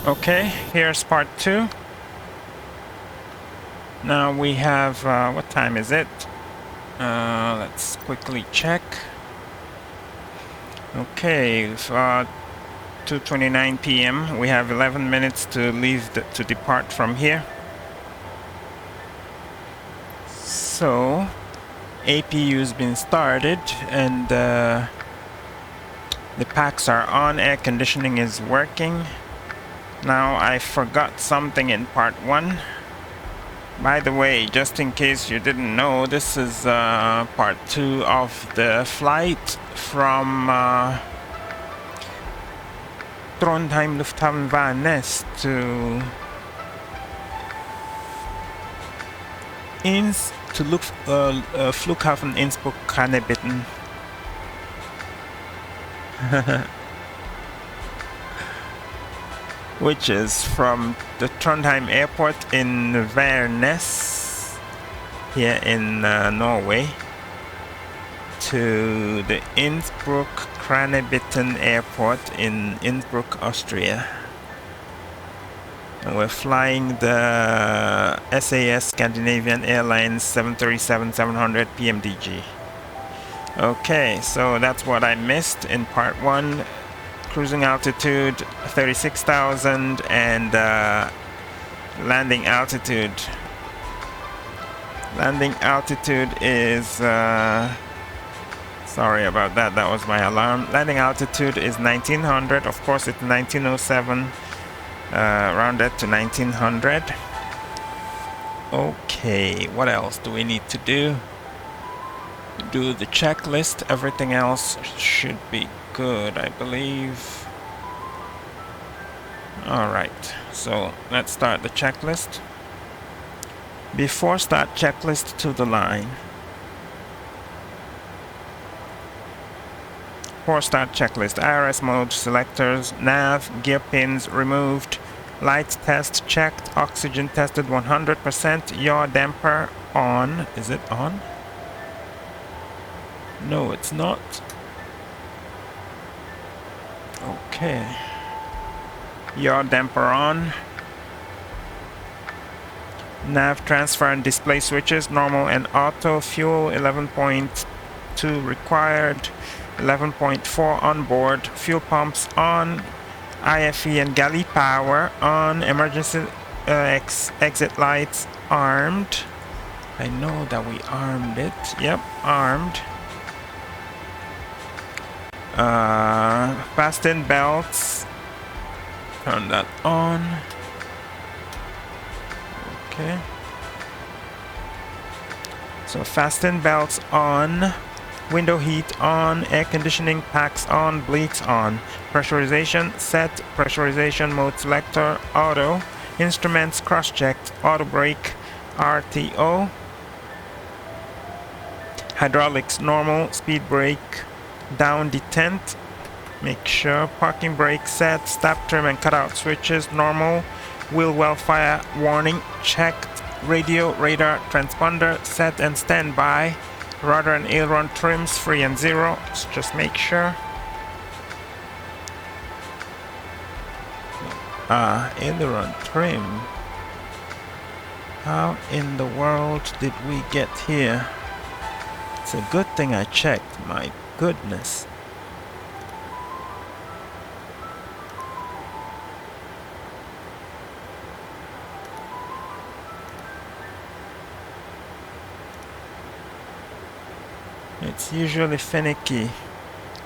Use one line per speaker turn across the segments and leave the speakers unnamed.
Okay, here's part 2. Now we have, what time is it? Let's quickly check. Okay, 2:29 p.m. We have 11 minutes to leave, to depart from here. So, APU's been started and the packs are on, air conditioning is working. Now I forgot something in part 1. By the way, just in case you didn't know, this is part 2 of the flight from Trondheim Vaernes to Flughafen Innsbruck Kranebitten. Which is from the Trondheim airport in Vaernes, here in Norway, to the Innsbruck Kranebitten airport in Innsbruck, Austria. And we're flying the SAS Scandinavian Airlines 737-700 PMDG. Okay, so that's what I missed in part 1. Cruising altitude 36,000 and landing altitude. Landing altitude is sorry about that. That was my alarm. Landing altitude is 1900. Of course, it's 1907. Rounded to 1900. Okay, what else do we need to do? Do the checklist. Everything else should be good, I believe. Alright, so let's start the checklist. Before start checklist, to the line. For start checklist, IRS mode selectors, nav, gear pins removed, lights test checked, oxygen tested 100%, yaw damper on. Is it on? No, it's not. Okay. Yaw damper on. Nav transfer and display switches, normal and auto. Fuel 11.2 required. 11.4 on board. Fuel pumps on. IFE and galley power on. Emergency exit lights armed. I know that we armed it. Yep, armed. Fasten belts, turn that on. Okay, so fasten belts on, window heat on, air conditioning packs on, bleeds on, pressurization set, pressurization mode selector auto, instruments cross-checked, auto brake RTO, hydraulics normal, speed brake down detent, make sure, parking brake set, stop trim and cutout switches normal, wheel well fire warning checked, radio radar transponder set and standby, rudder and aileron trims free and zero, just make sure. Aileron trim, how in the world did we get here? It's a good thing I checked, my goodness. It's usually finicky.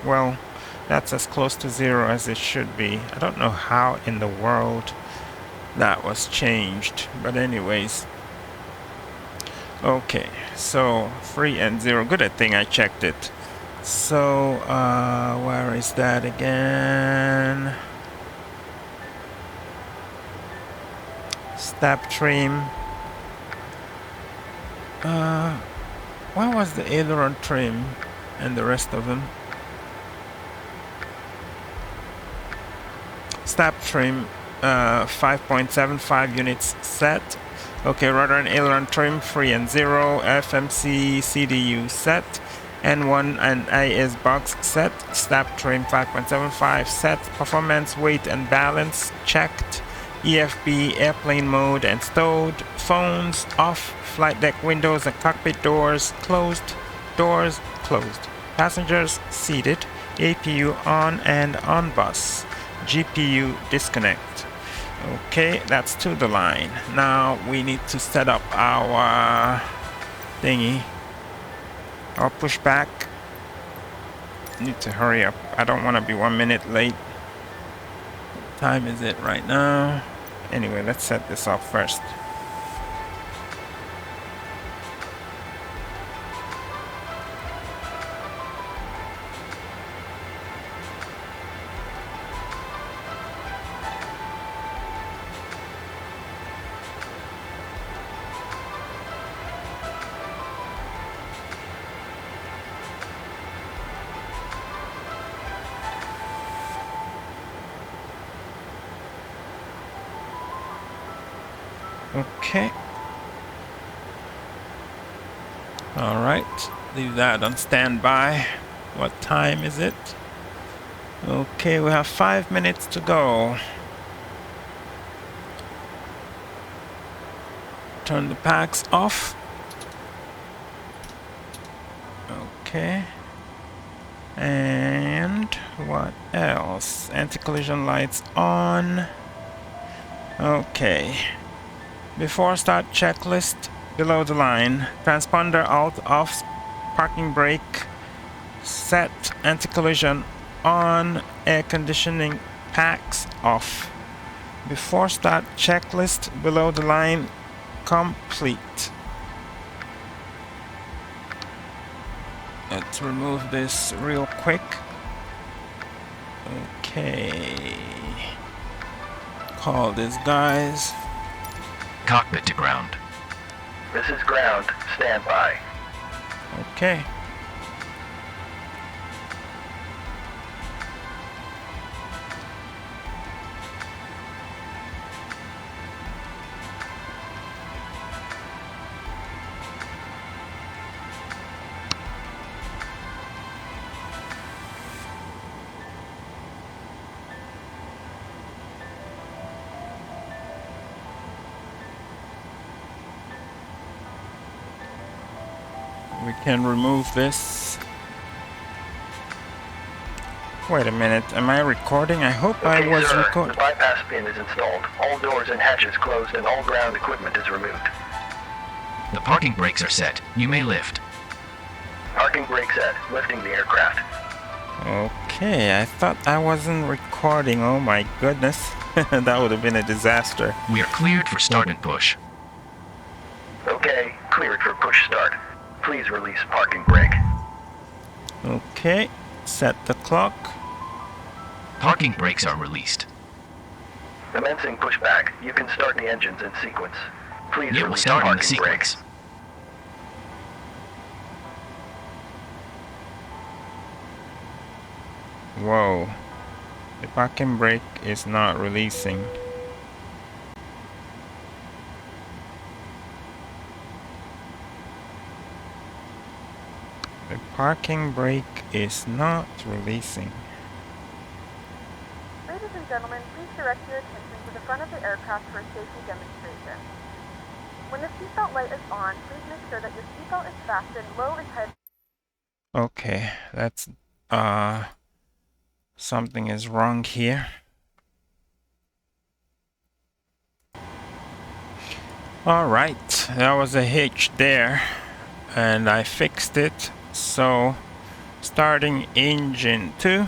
Well, that's as close to zero as it should be. I don't know how in the world that was changed, but anyways. Okay, so free and zero. Good thing I checked it. So, where is that again? Step trim. Where was the aileron trim and the rest of them? Step trim, 5.75 units set. Okay, rudder and aileron trim free and zero. FMC CDU set. N1 and AS box set. Step trim 5.75 set. Performance, weight and balance checked. EFB airplane mode and stowed. Phones off. Flight deck windows and cockpit doors closed. Doors closed. Passengers seated. APU on and on bus. GPU disconnect. Okay, that's to the line. Now we need to set up our thingy. Our pushback. Need to hurry up. I don't want to be 1 minute late. What time is it right now? Anyway, let's set this up first. Okay. Alright. Leave that on standby. What time is it? Okay, we have 5 minutes to go. Turn the packs off. Okay. And what else? Anti-collision lights on. Okay. Before start checklist, below the line. Transponder alt off, parking brake set, anti-collision on, air conditioning packs off. Before start checklist, below the line, complete. Let's remove this real quick. Okay. Call these guys.
Cockpit to ground.
This is ground. Stand by.
Okay. We can remove this. Wait a minute, am I recording? I hope I was recording.
The bypass pin is installed. All doors and hatches closed and all ground equipment is removed.
The parking brakes are set. You may lift.
Parking brake set. Lifting the aircraft.
Okay, I thought I wasn't recording. Oh my goodness. That would have been a disaster.
We are cleared for start and push.
Okay, cleared for push start. Please release parking brake.
Okay, set the clock.
Parking brakes are released.
Commencing pushback. You can start the engines in sequence. Please
It will
release
start in the
parking brakes.
sequence.
Whoa. The parking brake is not releasing. The parking brake is not releasing.
Ladies and gentlemen, please direct your attention to the front of the aircraft for a safety demonstration. When the seatbelt light is on, please make sure that your seatbelt is fastened low and tight.
Okay, that's something is wrong here. Alright, that was a hitch there, and I fixed it. So, starting engine 2.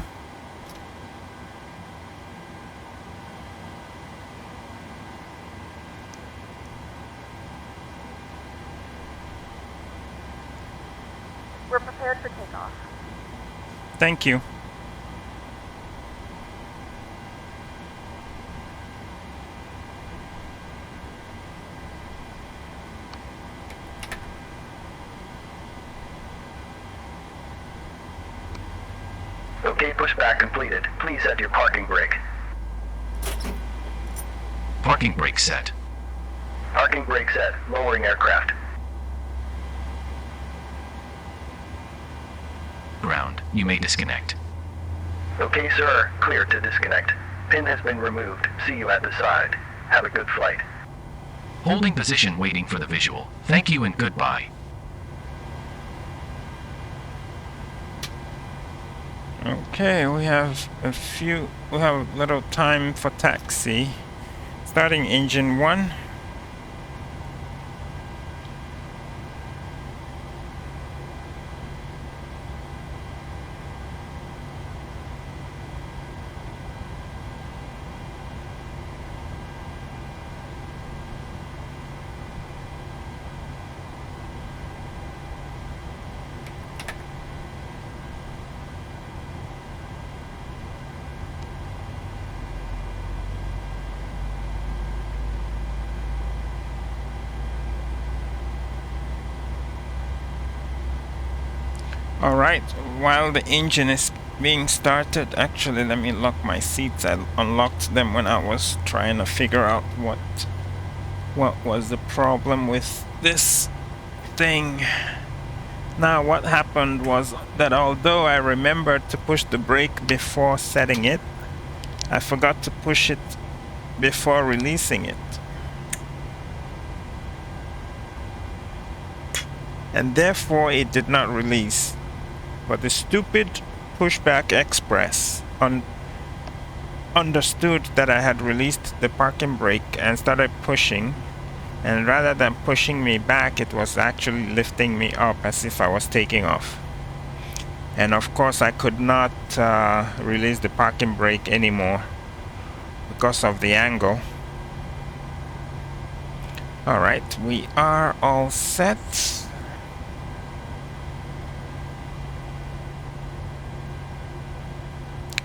We're prepared for takeoff.
Thank you.
Okay, pushback completed. Please set your parking brake.
Parking brake set.
Parking brake set. Lowering aircraft.
Ground. You may disconnect.
Okay, sir. Clear to disconnect. Pin has been removed. See you at the side. Have a good flight.
Holding position waiting for the visual. Thank you and goodbye.
Okay, we have a little time for taxi. Starting engine 1. Alright, while the engine is being started, actually let me lock my seats. I unlocked them when I was trying to figure out what was the problem with this thing. Now what happened was that although I remembered to push the brake before setting it, I forgot to push it before releasing it. And therefore it did not release. But the stupid Pushback Express understood that I had released the parking brake and started pushing, and rather than pushing me back, it was actually lifting me up as if I was taking off. And of course I could not release the parking brake anymore because of the angle. Alright, we are all set.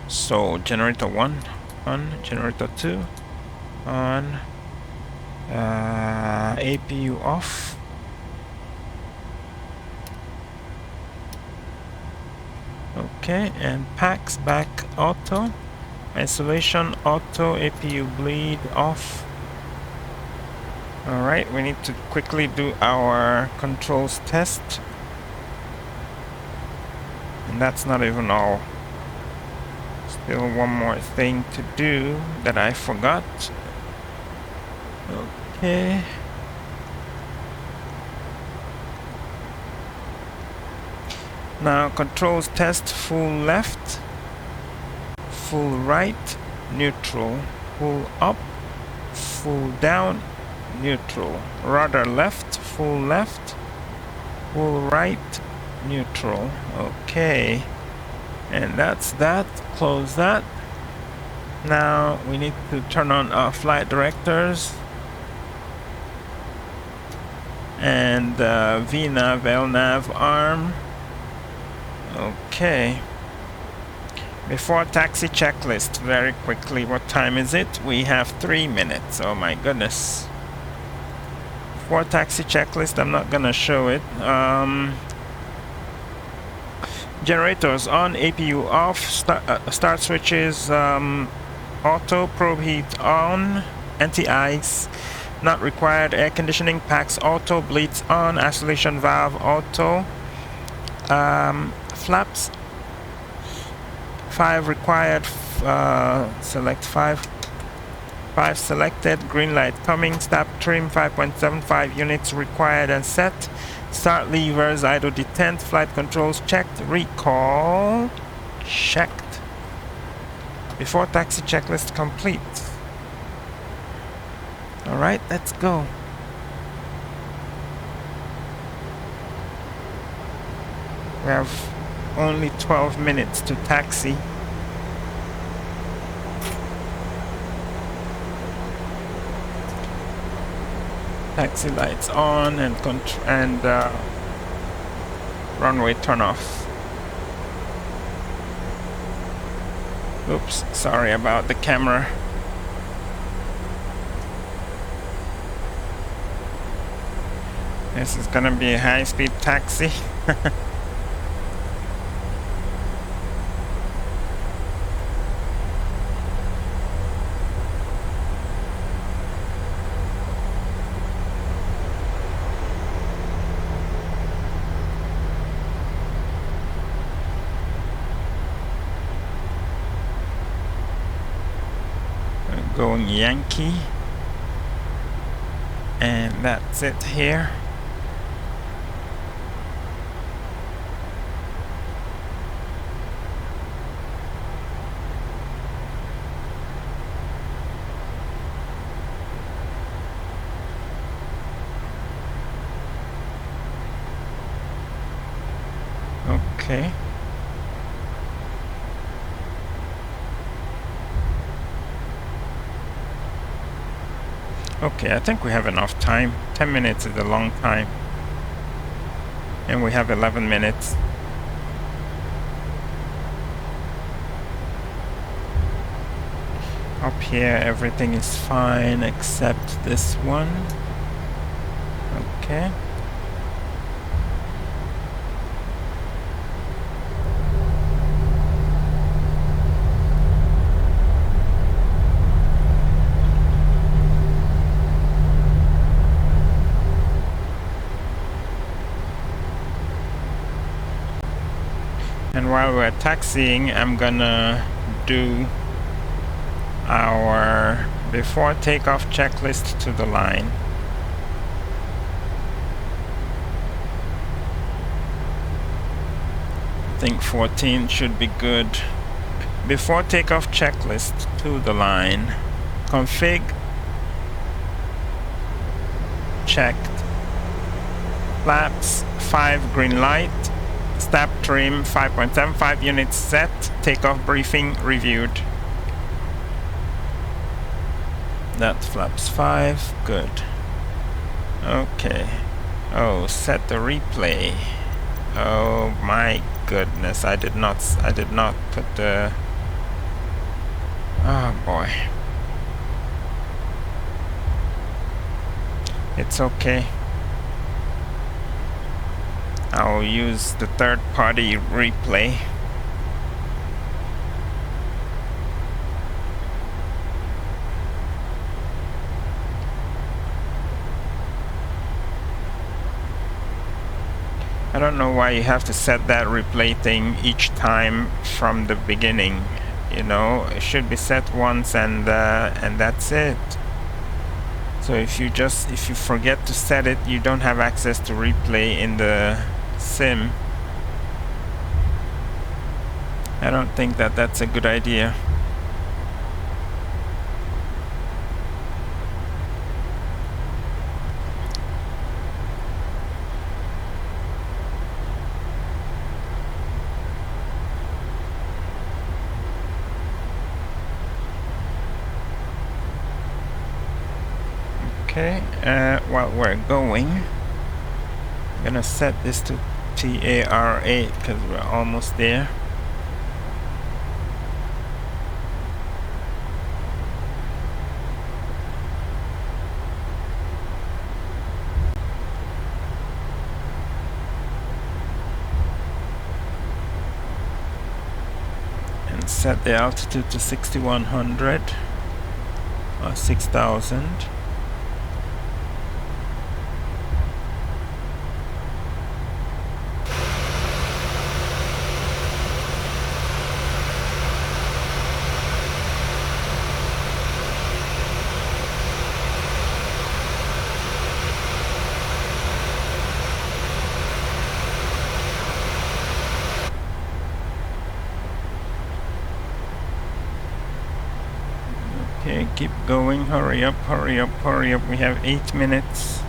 So generator 1 on, generator 2 on, APU off. Okay, and packs back auto, isolation auto, APU bleed off. Alright, we need to quickly do our controls test. And that's not even all. Still one more thing to do that I forgot. Okay. Now controls test: full left, full right, neutral, full up, full down, neutral, rudder left, full right, neutral. Okay. And that's that. Close that. Now we need to turn on our flight directors and VNAV, LNAV, ARM. Okay. Before taxi checklist, very quickly, what time is it? We have 3 minutes. Oh my goodness. Before taxi checklist, I'm not gonna show it. Generators on, APU off, start switches auto, probe heat on, anti-ice not required, air conditioning packs auto, bleeds on, isolation valve auto, flaps 5 required, select 5 selected, green light coming, stop trim 5.75 units required and set. Start levers, idle detent, flight controls checked, recall checked. Before taxi checklist complete. Alright, let's go. We have only 12 minutes to taxi. Taxi lights on and runway turn off. Oops, sorry about the camera. This is gonna be a high-speed taxi. Going Yankee. And that's it here. Okay. Okay, I think we have enough time. 10 minutes is a long time. And we have 11 minutes. Up here, everything is fine except this one. Okay. And while we're taxiing, I'm gonna do our before takeoff checklist to the line. I think 14 should be good. Before takeoff checklist to the line. Config checked. Flaps 5 green light. Stab trim 5.75 units set. Takeoff briefing reviewed. That flaps 5. Good. Okay. Oh, set the replay. Oh my goodness! I did not put the. Oh boy. It's okay. I'll use the third-party replay. I don't know why you have to set that replay thing each time from the beginning. You know, it should be set once and that's it. So if you forget to set it, you don't have access to replay in the sim. I don't think that that's a good idea. Okay, while we're going, I'm gonna set this to TAR8 because we're almost there. And set the altitude to 6100 or 6000. Okay, keep going, hurry up, hurry up, hurry up. We have 8 minutes.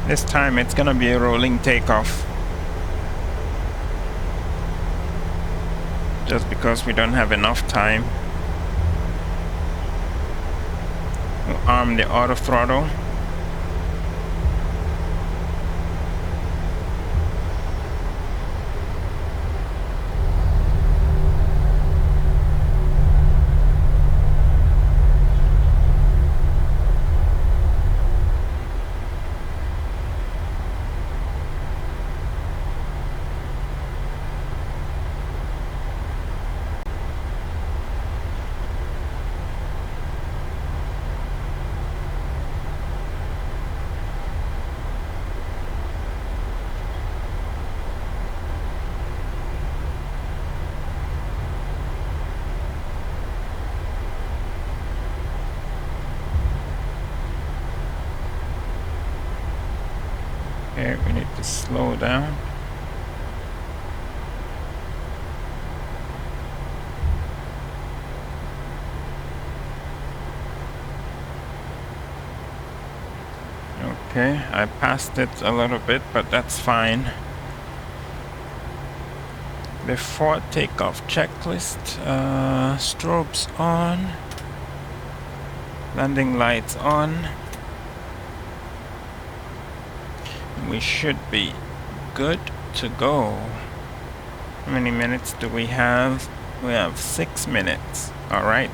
This time it's gonna be a rolling takeoff. Just because we don't have enough time. We'll arm the auto throttle. Okay, we need to slow down. Okay, I passed it a little bit, but that's fine. Before takeoff checklist, strobes on, landing lights on. We should be good to go. How many minutes do we have? We have 6 minutes. Alright.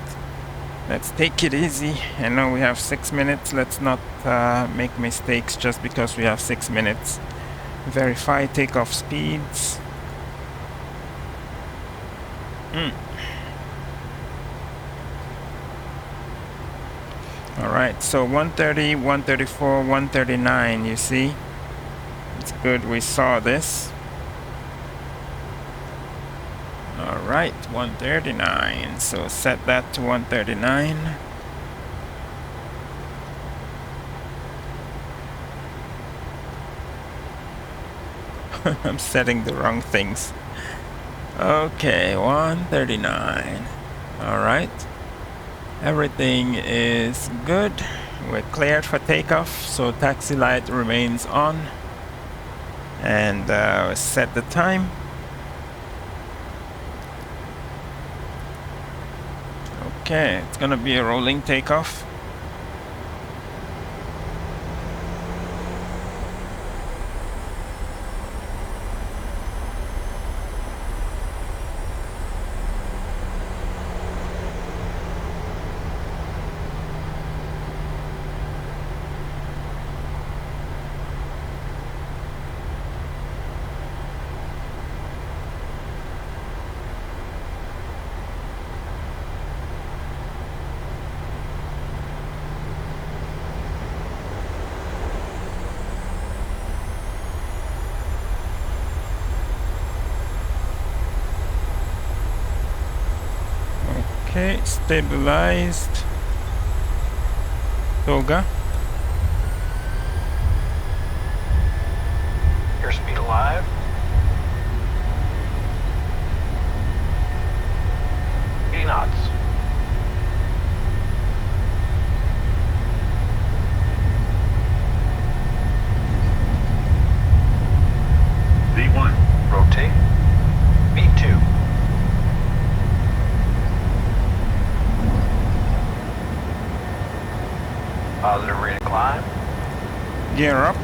Let's take it easy. I know we have 6 minutes. Let's not make mistakes just because we have 6 minutes. Verify takeoff speeds. Alright, so 130, 134, 139, you see? It's good we saw this. Alright, 139. So set that to 139. I'm setting the wrong things. Okay, 139. Alright. Everything is good. We're cleared for takeoff, so taxi light remains on. And set the time. Okay, it's gonna be a rolling takeoff. Okay, stabilized. Toga.
Airspeed alive. Knots. V1. Rotate. V2. Positive rate of climb.
Gear up.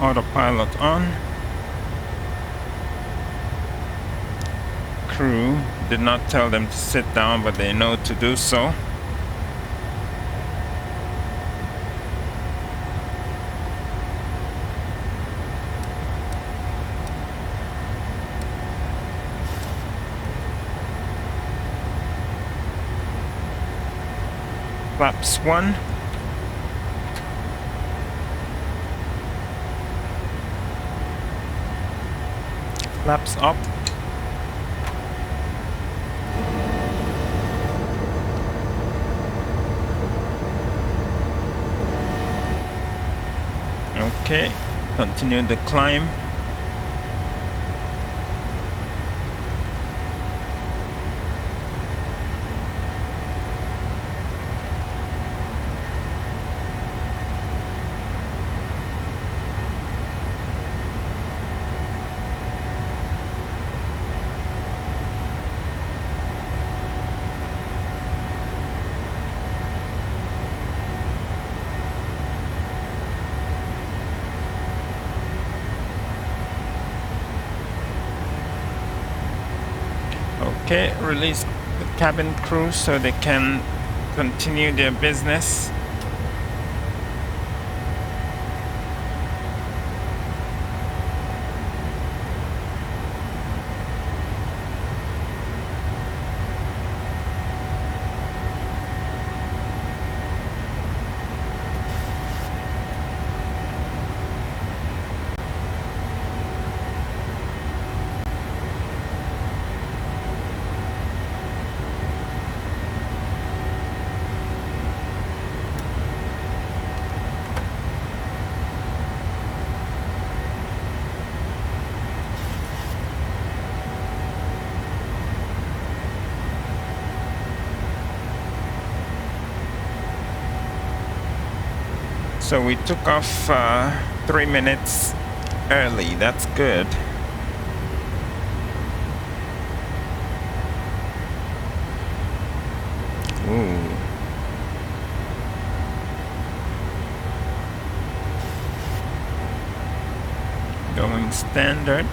Autopilot on. Crew did not tell them to sit down, but they know to do so. Flaps 1. Flaps up. Okay, continue the climb. Okay, release the cabin crew so they can continue their business. So we took off 3 minutes early. That's good. Ooh. Going standard.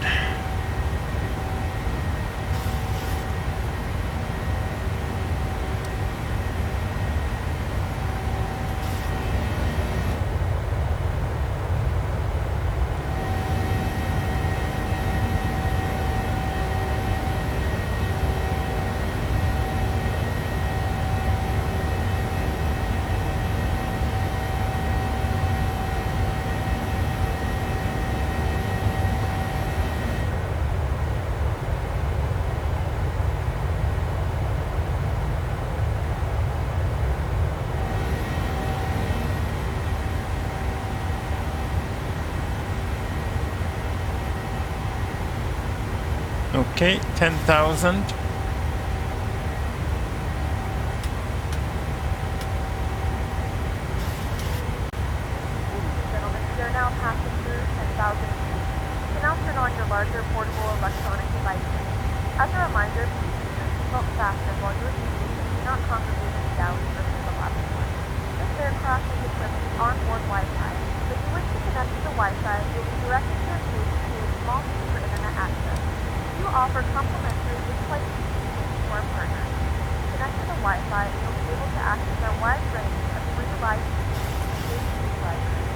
Okay, 10,000.
Gentlemen, we are now passing through 10,000 feet. You can now turn on your larger portable electronic devices. As a reminder, please keep your seatbelt fastened while you are using and do not congregate in the galley or through the lavatory. This aircraft is equipped with onboard Wi-Fi. If you wish to connect to the Wi-Fi, you'll be directed to a page to a small fee for internet access. You offer complimentary in-flight communication to our partners. Connect to the Wi-Fi and you'll be able to access our wide range of free live streams and state libraries.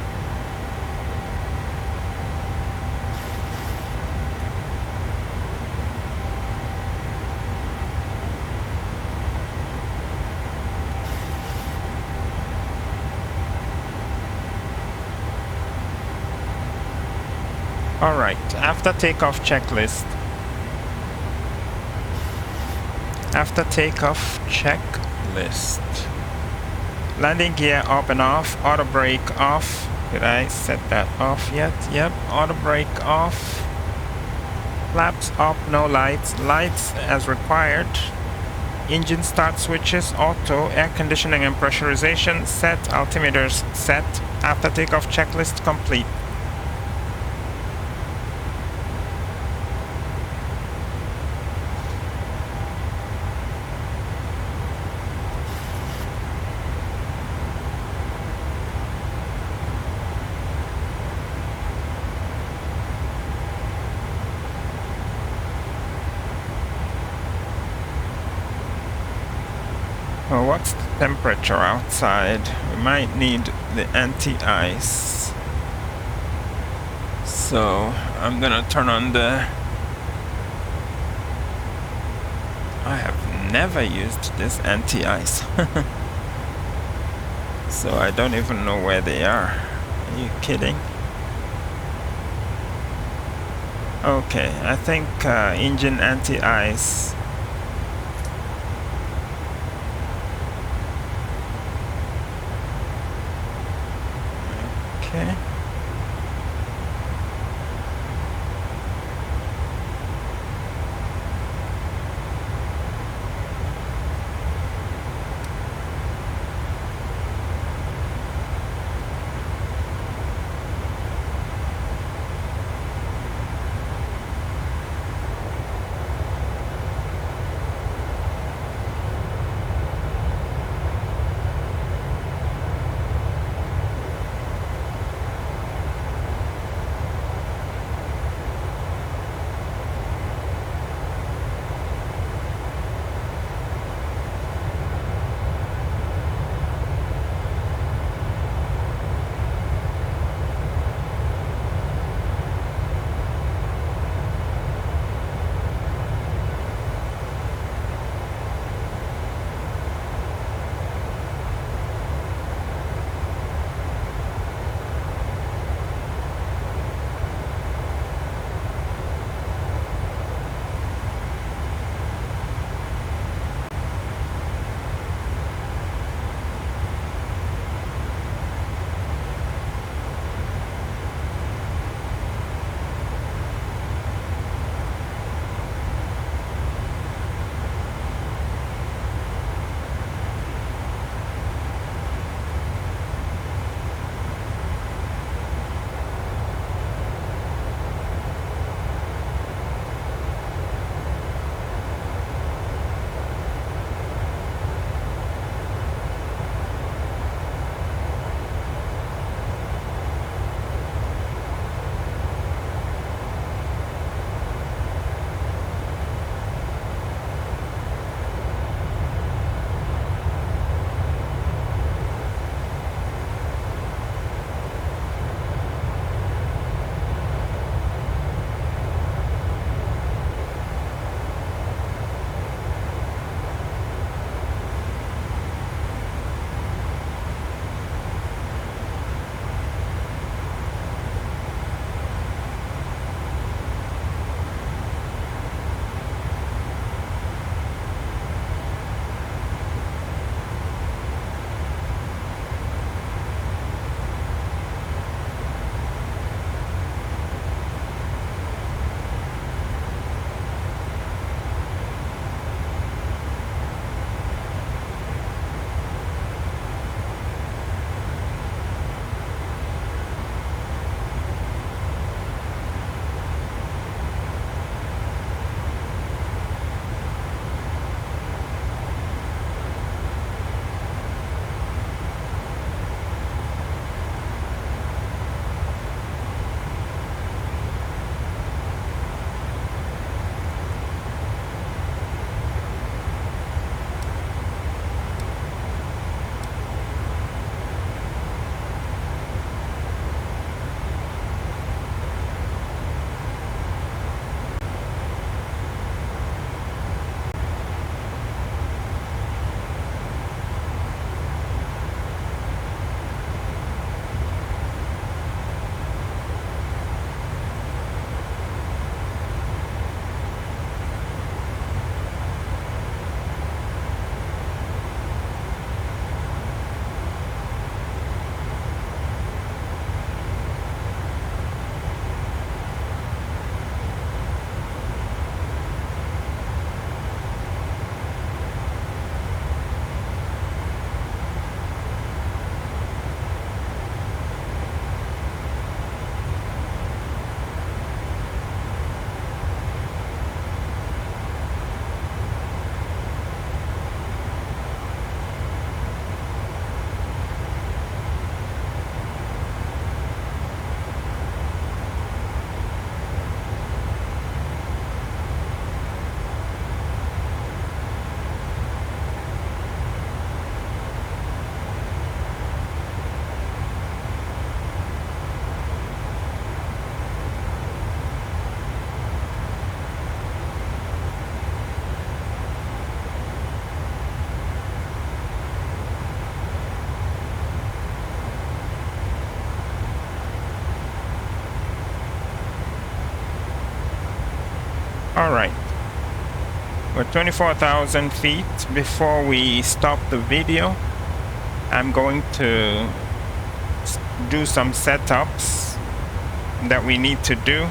Alright, after takeoff checklist. After takeoff checklist. Landing gear up and off, auto brake off. Did I set that off yet? Yep, auto brake off. Flaps up, no lights. Lights as required. Engine start switches, auto, air conditioning and pressurization set, altimeters set. After takeoff checklist complete. Oh, what's the temperature outside? We might need the anti-ice. So I'm gonna turn on the... I have never used this anti-ice. So I don't even know where they are. Are you kidding? Okay, I think engine anti-ice. Okay. Alright. We're 24,000 feet. Before we stop the video, I'm going to do some setups that we need to do.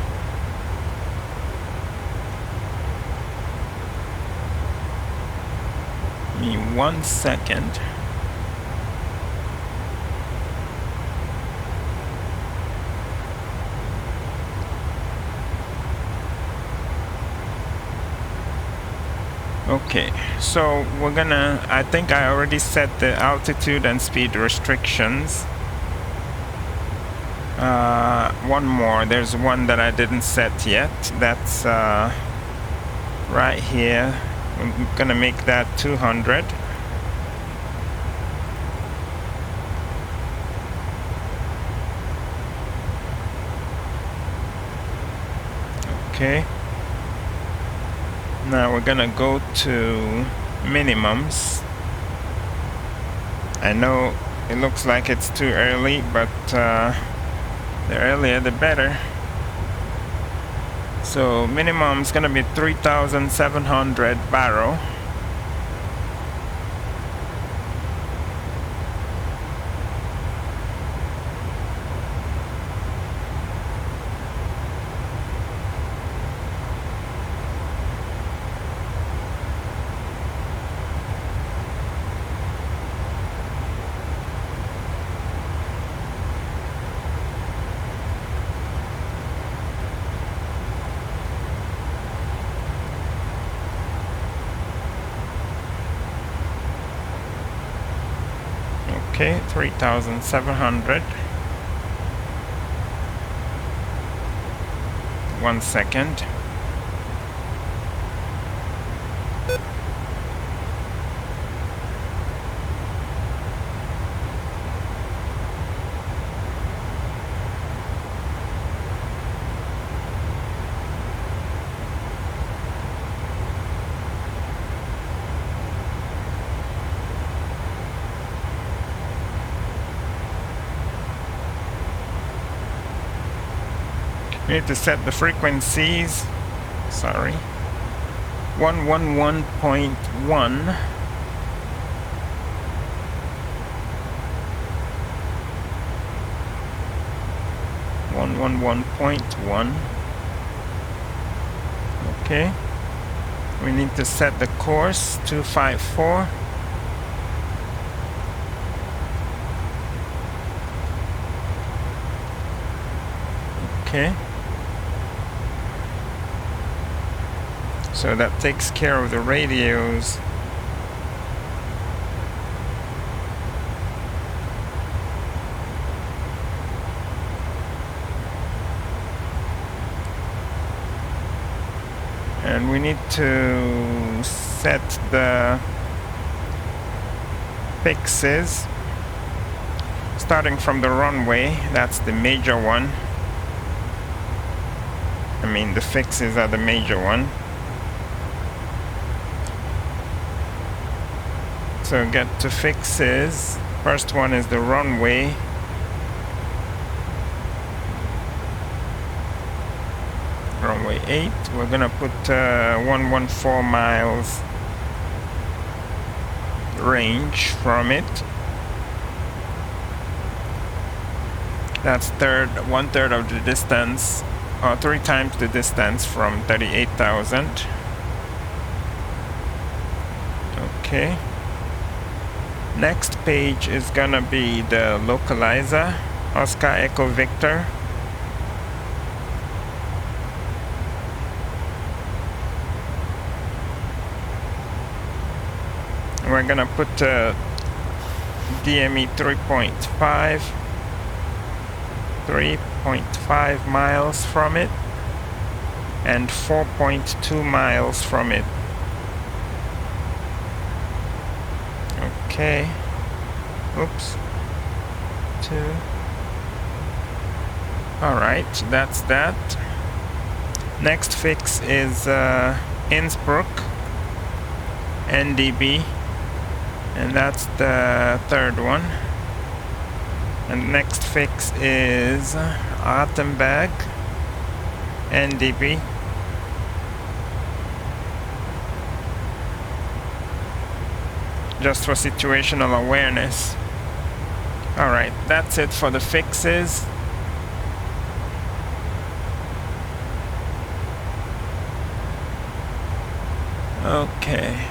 Give me 1 second. Okay, so we're gonna, I think I already set the altitude and speed restrictions. One more, there's one that I didn't set yet. That's right here. I'm gonna make that 200. Okay. Now we're gonna go to minimums. I know it looks like it's too early, but the earlier the better. So minimum's gonna be 3,700 barrel. Okay, 3,700. 1 second. We need to set the frequencies. Sorry. 111.1. Okay. We need to set the course 254. Okay. So that takes care of the radios. And we need to set the fixes starting from the runway. That's the major one. I mean, the fixes are the major one. So get to fixes. First one is the runway. Runway 8. We're gonna put 114 miles range from it. That's 1/3 of the distance, or 3 times the distance from 38,000. Okay. Next page is gonna be the localizer, Oscar Echo Victor. We're gonna put DME 3.5 miles from it, and 4.2 miles from it. Okay. Oops. 2. Alright, that's that. Next fix is Innsbruck NDB, and that's the 3rd one. And next fix is Attenberg NDB. just for situational awareness. Alright, that's it for the fixes. Okay.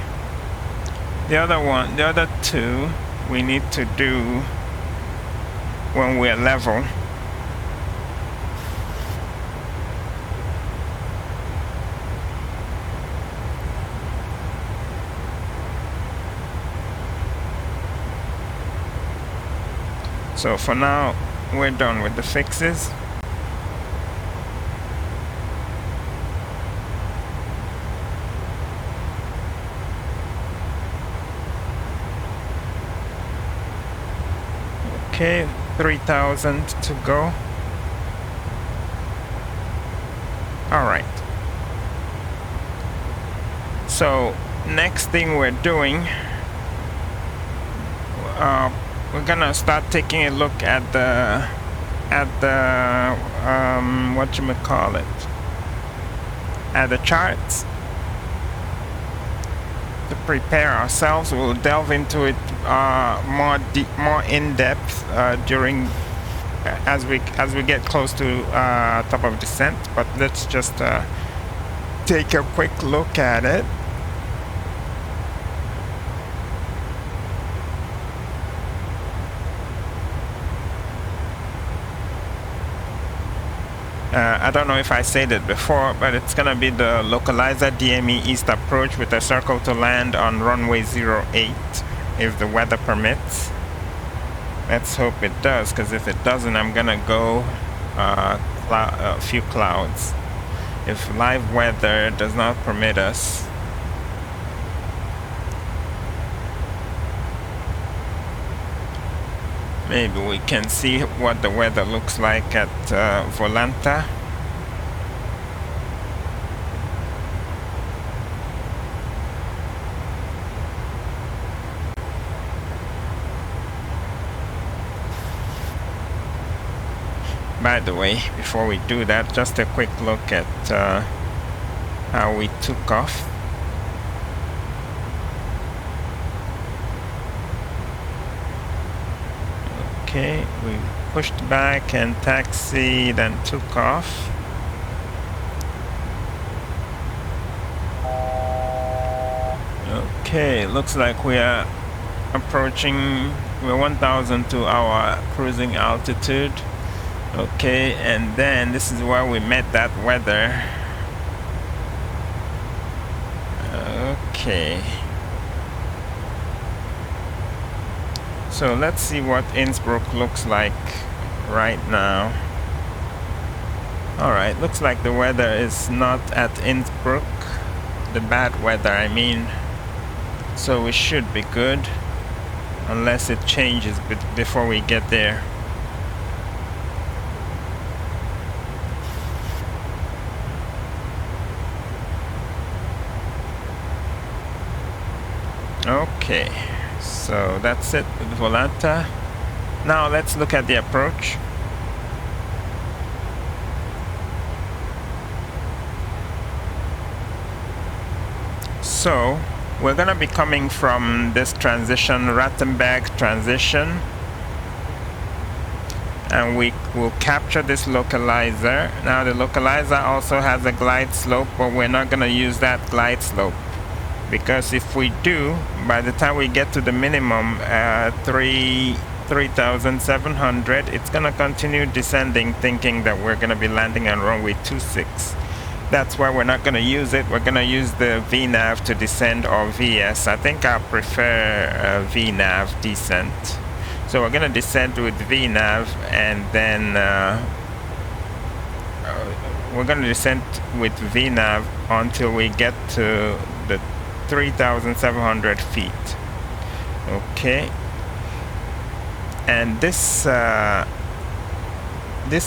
The other two, we need to do when we're level. So for now, we're done with the fixes. Okay, 3,000 to go. Alright. So, next thing we're doing, we're gonna start taking a look at the whatchamacallit, at the charts to prepare ourselves. We'll delve into it more in depth during as we get close to top of descent. But let's just take a quick look at it. I don't know if I said it before, but it's gonna be the localizer DME East approach with a circle to land on runway 08 if the weather permits. Let's hope it does, because if it doesn't, I'm gonna go a few clouds. If live weather does not permit us. Maybe we can see what the weather looks like at Volanta. By the way, before we do that, just a quick look at how we took off. Okay, we pushed back and taxied and took off. Okay, looks like we are approaching, we're 1,000 to our cruising altitude. Okay, and then this is where we met that weather. Okay. So let's see what Innsbruck looks like right now. Alright, looks like the weather is not at Innsbruck. The bad weather, I mean. So we should be good. Unless it changes before we get there. Okay. So that's it with Volanta. Now let's look at the approach. So we're gonna be coming from this transition, Rattenberg transition, and we will capture this localizer. Now the localizer also has a glide slope, but we're not gonna use that glide slope. Because if we do, by the time we get to the minimum 3,700, it's gonna continue descending, thinking that we're gonna be landing on runway 26. That's why we're not gonna use it. We're gonna use the VNAV to descend, or VS. I think I prefer VNAV descent. So we're gonna descend with VNAV, and then we're gonna descend with VNAV until we get to the 3,700 feet. Okay, and this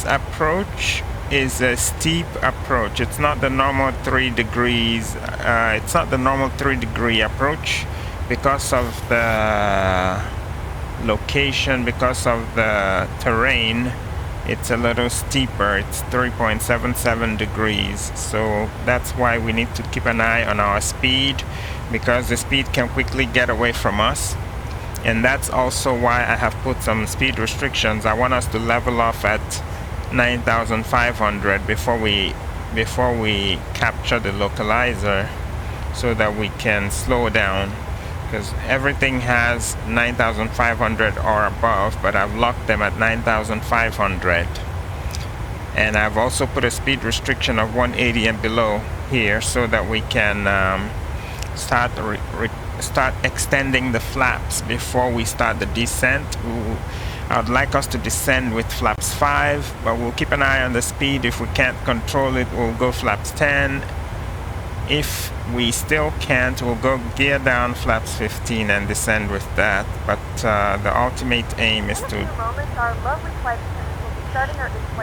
approach is a steep approach. It's not the normal 3 degrees. It's not the normal 3-degree approach because of the location, because of the terrain. it's a little steeper. It's 3.77 degrees, so that's why we need to keep an eye on our speed, because the speed can quickly get away from us. And that's also why I have put some speed restrictions. I want us to level off at 9,500 before we capture the localizer, so that we can slow down, because everything has 9,500 or above, but I've locked them at 9,500. And I've also put a speed restriction of 180 and below here, so that we can start extending the flaps before we start the descent. I would like us to descend with flaps 5, but we'll keep an eye on the speed. If we can't control it, we'll go flaps 10. If we still can't, we'll go gear down flaps 15 and descend with that. But the ultimate aim is to...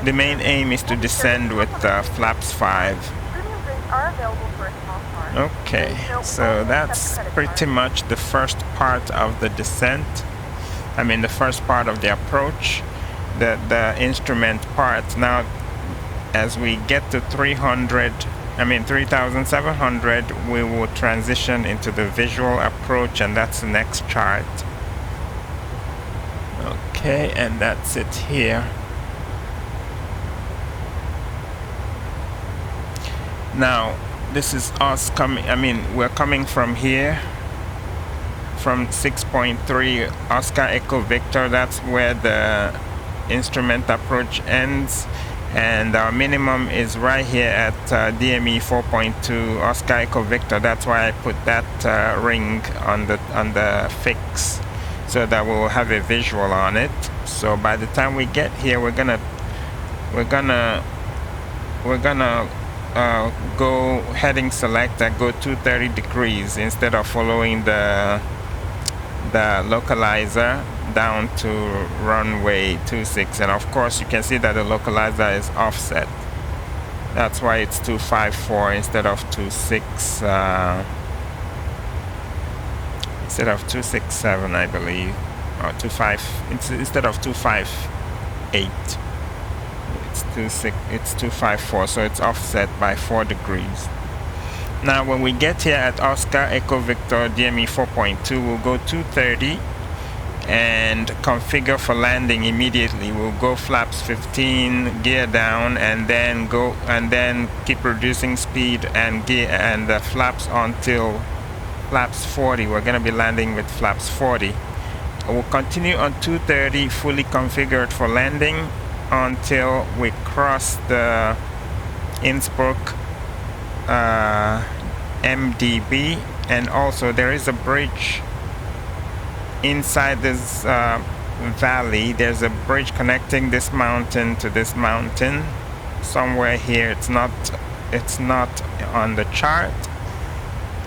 The main aim is to descend with flaps 5. Okay, so that's pretty much the first part of the descent. I mean, the first part of the approach, the instrument part. Now, as we get to 3,700, we will transition into the visual approach, and that's the next chart. Okay, and that's it here. Now, this is us coming, we're coming from here, from 6.3 Oscar Echo Victor. That's where the instrument approach ends, and our minimum is right here at DME 4.2 Oscar Echo Victor. That's why I put that ring on the fix, so that we'll have a visual on it. So by the time we get here, we're gonna go heading select and go 230 degrees instead of following the localizer down to runway 26. And of course you can see that the localizer is offset. That's why it's 254 instead of 26 instead of 267, I believe, or 25 instead of 258. It's 254, so it's offset by 4 degrees. Now when we get here at Oscar Echo Victor DME 4.2, we'll go 230 and configure for landing immediately. We'll go flaps 15, gear down, and then keep reducing speed and gear and the flaps until flaps 40. We're going to be landing with flaps 40. We'll continue on 230 fully configured for landing until we cross the Innsbruck MDB, and also there is a bridge inside this valley. There's a bridge connecting this mountain to this mountain somewhere here. It's not on the chart.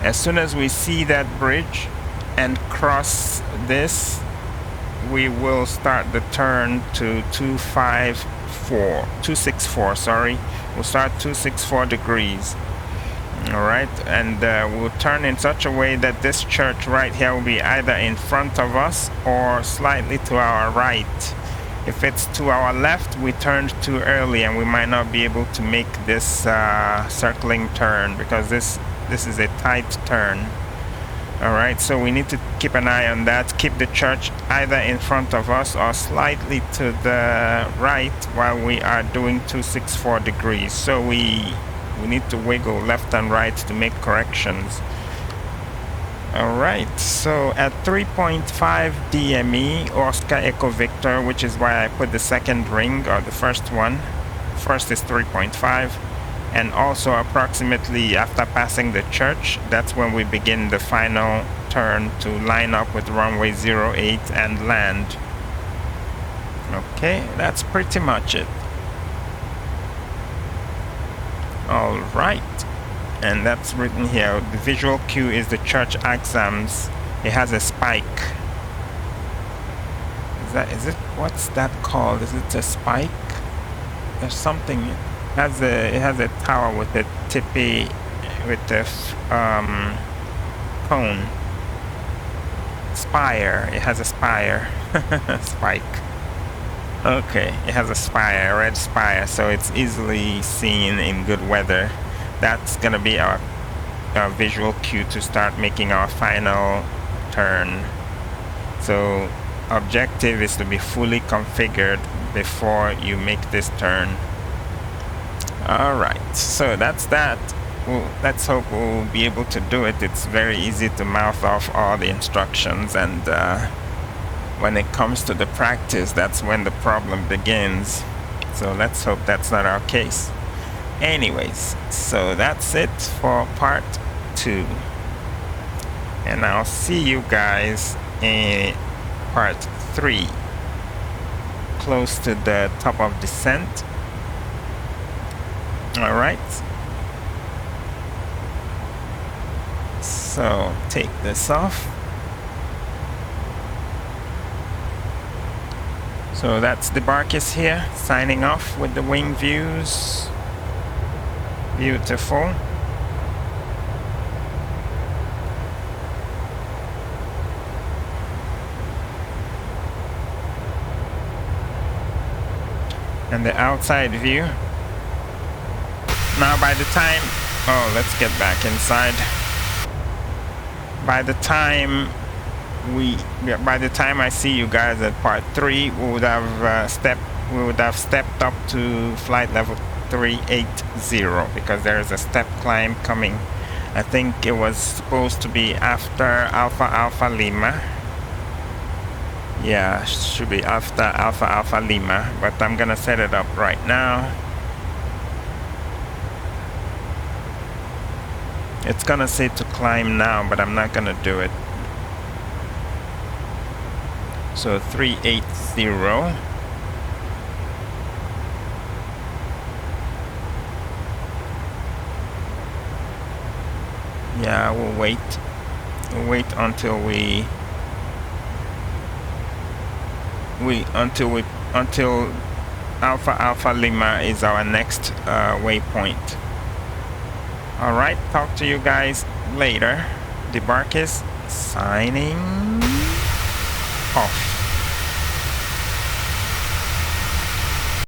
As soon as we see that bridge and cross this, we will start the turn to 264, sorry. We'll start 264 degrees. Alright, and we'll turn in such a way that this church right here will be either in front of us or slightly to our right. If it's to our left, we turned too early and we might not be able to make this circling turn, because this is a tight turn. Alright, so we need to keep an eye on that. Keep the church either in front of us or slightly to the right while we are doing 264 degrees. So we need to wiggle left and right to make corrections. Alright, so at 3.5 DME, Oscar Echo Victor, which is why I put the second ring, or the first one. First is 3.5. And also approximately after passing the church, that's when we begin the final turn to line up with runway 08 and land. Okay, that's pretty much it. Alright, and that's written here. The visual cue is the church exams. It has a spike. Is it what's that called? Is it a spike? There's something. It has a tower with a tippy, with the cone. Spire. It has a spire. Spike. Okay, it has a spire, a red spire, so it's easily seen in good weather. That's gonna be our visual cue to start making our final turn. So objective is to be fully configured before you make this turn. Alright, so that's that. Well, let's hope we'll be able to do it. It's very easy to mouth off all the instructions, and when it comes to the practice, that's when the problem begins. So let's hope that's not our case. Anyways, so that's it for part 2. And I'll see you guys in part 3, close to the top of descent. Alright. So take this off. So that's the Barkis here, signing off with the wing views. Beautiful. And the outside view. Now by the time, oh, let's get back inside. By the time I see you guys at part 3, we would have stepped up to flight level 380, because there is a step climb coming. I think it was supposed to be after Alpha Lima. Yeah, should be after Alpha Lima, but I'm gonna set it up right now. It's gonna say to climb now, but I'm not gonna do it. So 380. Yeah, we'll wait. We'll wait until until Alpha Lima is our next waypoint. Alright, talk to you guys later. The Barkis signing off.